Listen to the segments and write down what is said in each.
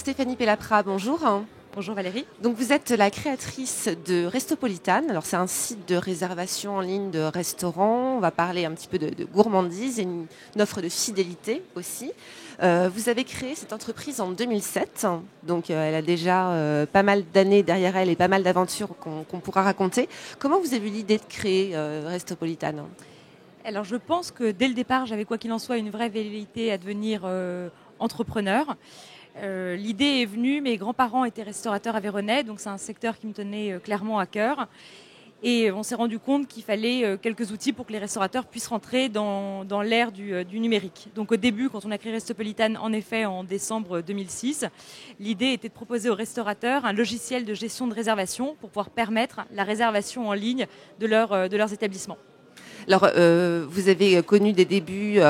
Stéphanie Pellapra, bonjour. Bonjour Valérie. Donc vous êtes la créatrice de Restopolitane. Alors c'est un site de réservation en ligne de restaurants. On va parler un petit peu de gourmandise et une offre de fidélité aussi. Vous avez créé cette entreprise en 2007. Donc elle a déjà pas mal d'années derrière elle et pas mal d'aventures qu'on pourra raconter. Comment vous avez eu l'idée de créer Restopolitane ? Alors je pense que dès le départ, j'avais quoi qu'il en soit une vraie velléité à devenir entrepreneur. L'idée est venue, mes grands-parents étaient restaurateurs aveyronais, donc c'est un secteur qui me tenait clairement à cœur. Et on s'est rendu compte qu'il fallait quelques outils pour que les restaurateurs puissent rentrer dans l'ère du numérique. Donc au début, quand on a créé Restopolitane, en effet, en décembre 2006, l'idée était de proposer aux restaurateurs un logiciel de gestion de réservation pour pouvoir permettre la réservation en ligne de leurs établissements. Alors, vous avez connu des débuts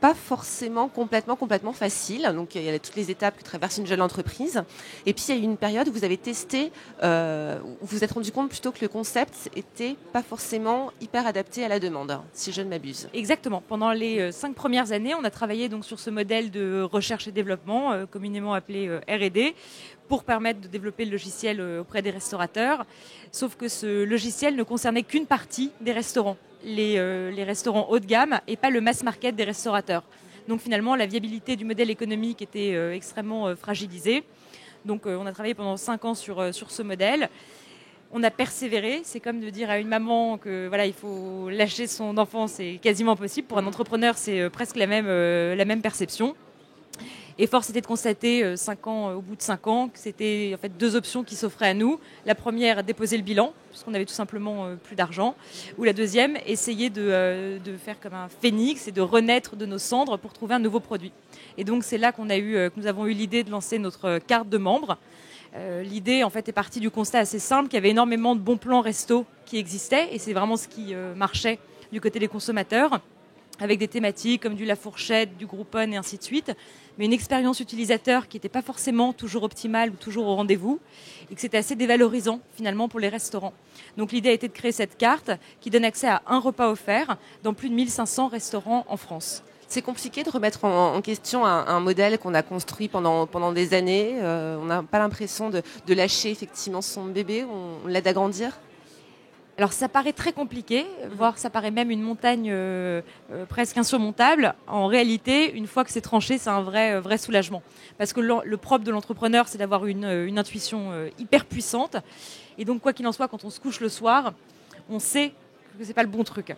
pas forcément complètement faciles. Donc, il y a toutes les étapes que traverse une jeune entreprise. Et puis, il y a eu une période où vous avez testé, où vous vous êtes rendu compte plutôt que le concept était pas forcément hyper adapté à la demande, si je ne m'abuse. Exactement. Pendant les 5 premières années, on a travaillé donc sur ce modèle de recherche et développement, communément appelé R&D, pour permettre de développer le logiciel auprès des restaurateurs. Sauf que ce logiciel ne concernait qu'une partie des restaurants, les restaurants haut de gamme et pas le mass market des restaurateurs. Donc finalement, la viabilité du modèle économique était extrêmement fragilisée. Donc on a travaillé pendant 5 ans sur ce modèle. On a persévéré, c'est comme de dire à une maman que voilà, il faut lâcher son enfant, c'est quasiment possible. Pour un entrepreneur, c'est presque la même perception. Et force était de constater au bout de 5 ans que c'était en fait 2 options qui s'offraient à nous. La première, déposer le bilan, puisqu'on avait tout simplement plus d'argent. Ou la deuxième, essayer de faire comme un phénix et de renaître de nos cendres pour trouver un nouveau produit. Et donc c'est là que nous avons eu l'idée de lancer notre carte de membre. L'idée en fait est partie du constat assez simple qu'il y avait énormément de bons plans resto qui existaient et c'est vraiment ce qui marchait du côté des consommateurs, avec des thématiques comme du La Fourchette, du Groupon et ainsi de suite, mais une expérience utilisateur qui n'était pas forcément toujours optimale ou toujours au rendez-vous, et que c'était assez dévalorisant finalement pour les restaurants. Donc l'idée a été de créer cette carte qui donne accès à un repas offert dans plus de 1500 restaurants en France. C'est compliqué de remettre en question un modèle qu'on a construit pendant des années. On n'a pas l'impression de lâcher effectivement son bébé, on l'aide à grandir. Alors ça paraît très compliqué, voire ça paraît même une montagne presque insurmontable. En réalité, une fois que c'est tranché, c'est un vrai soulagement. Parce que le propre de l'entrepreneur, c'est d'avoir une intuition hyper puissante. Et donc quoi qu'il en soit, quand on se couche le soir, on sait que c'est pas le bon truc.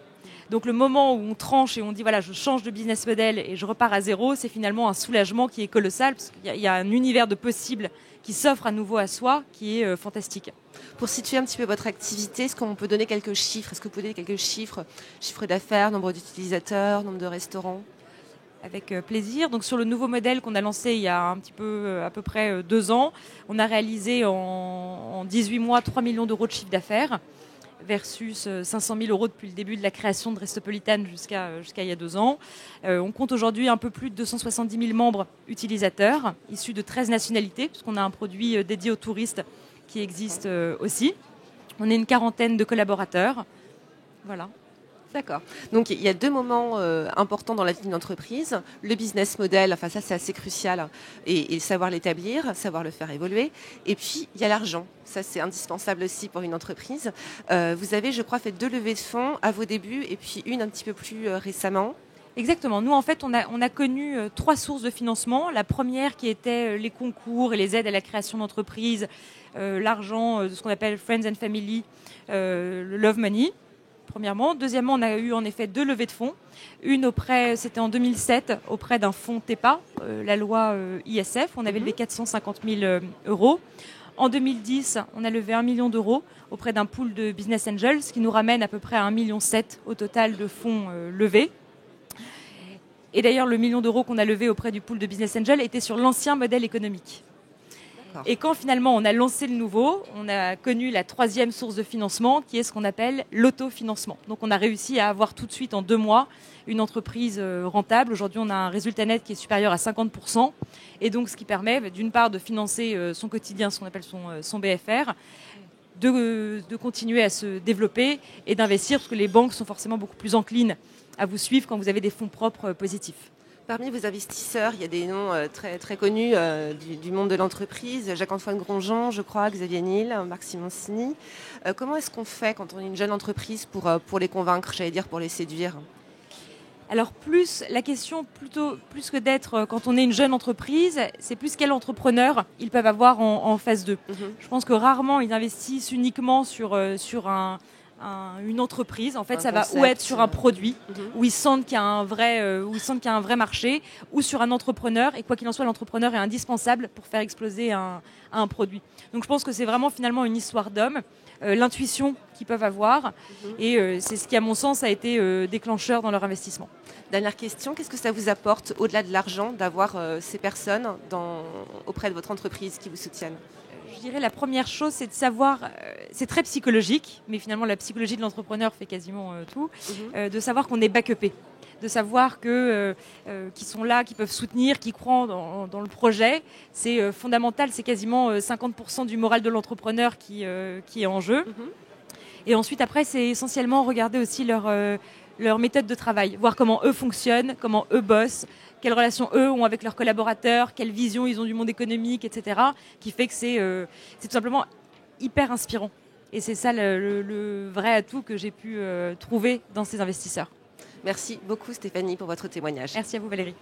Donc le moment où on tranche et on dit voilà, je change de business model et je repars à zéro, c'est finalement un soulagement qui est colossal parce qu'il y a un univers de possibles qui s'offre à nouveau à soi qui est fantastique. Pour situer un petit peu votre activité, est-ce qu'on peut donner quelques chiffres ? Est-ce que vous pouvez donner quelques chiffres ? Chiffre d'affaires, nombre d'utilisateurs, nombre de restaurants ? Avec plaisir. Donc sur le nouveau modèle qu'on a lancé il y a à peu près 2 ans, on a réalisé en 18 mois 3 millions d'euros de chiffre d'affaires versus 500 000 euros depuis le début de la création de Restopolitane jusqu'à il y a 2 ans. On compte aujourd'hui un peu plus de 270 000 membres utilisateurs issus de 13 nationalités, puisqu'on a un produit dédié aux touristes qui existe aussi. On est une quarantaine de collaborateurs. Voilà. D'accord. Donc il y a 2 moments importants dans la vie d'une entreprise. Le business model, enfin ça c'est assez crucial, et savoir l'établir, savoir le faire évoluer. Et puis il y a l'argent. Ça c'est indispensable aussi pour une entreprise. Vous avez, je crois, fait 2 levées de fonds à vos débuts et puis une un petit peu plus récemment. Exactement. Nous, en fait, on a connu 3 sources de financement. La première qui était les concours et les aides à la création d'entreprises, l'argent de ce qu'on appelle Friends and Family, le Love Money. Premièrement. Deuxièmement, on a eu en effet 2 levées de fonds. Une c'était en 2007, auprès d'un fonds TEPA, la loi ISF. On avait levé 450 000 euros. En 2010, on a levé 1 million d'euros auprès d'un pool de business angels, ce qui nous ramène à peu près à 1,7 million au total de fonds levés. Et d'ailleurs, le 1 million d'euros qu'on a levé auprès du pool de business angels était sur l'ancien modèle économique. Et quand finalement on a lancé le nouveau, on a connu la 3e source de financement qui est ce qu'on appelle l'autofinancement. Donc on a réussi à avoir tout de suite en 2 mois une entreprise rentable. Aujourd'hui on a un résultat net qui est supérieur à 50%. Et donc ce qui permet d'une part de financer son quotidien, ce qu'on appelle son BFR, de continuer à se développer et d'investir parce que les banques sont forcément beaucoup plus enclines à vous suivre quand vous avez des fonds propres positifs. Parmi vos investisseurs, il y a des noms très, très connus du monde de l'entreprise. Jacques-Antoine Grosjean, je crois, Xavier Niel, Marc Simoncini. Comment est-ce qu'on fait quand on est une jeune entreprise pour les convaincre, j'allais dire pour les séduire? Alors la question plus que d'être quand on est une jeune entreprise, c'est plus quel entrepreneur ils peuvent avoir en phase 2. Je pense que rarement ils investissent uniquement sur une entreprise. En fait, ça concept, va ou être sur un produit où ils sentent qu'il y a un vrai marché, ou sur un entrepreneur. Et quoi qu'il en soit, l'entrepreneur est indispensable pour faire exploser un produit. Donc, je pense que c'est vraiment finalement une histoire d'homme, l'intuition qu'ils peuvent avoir, et c'est ce qui, à mon sens, a été déclencheur dans leur investissement. Dernière question, qu'est-ce que ça vous apporte au-delà de l'argent d'avoir ces personnes auprès de votre entreprise qui vous soutiennent? Je dirais la première chose, c'est de savoir, c'est très psychologique, mais finalement la psychologie de l'entrepreneur fait quasiment tout, de savoir qu'on est backupé, de savoir qu'ils sont là, qu'ils peuvent soutenir, qu'ils croient dans le projet. C'est fondamental, c'est quasiment 50% du moral de l'entrepreneur qui est en jeu. Et ensuite, après, c'est essentiellement regarder aussi leur méthode de travail, voir comment eux fonctionnent, comment eux bossent, quelles relations eux ont avec leurs collaborateurs, quelle vision ils ont du monde économique, etc. Qui fait que c'est tout simplement hyper inspirant. Et c'est ça le vrai atout que j'ai pu trouver dans ces investisseurs. Merci beaucoup Stéphanie pour votre témoignage. Merci à vous Valérie.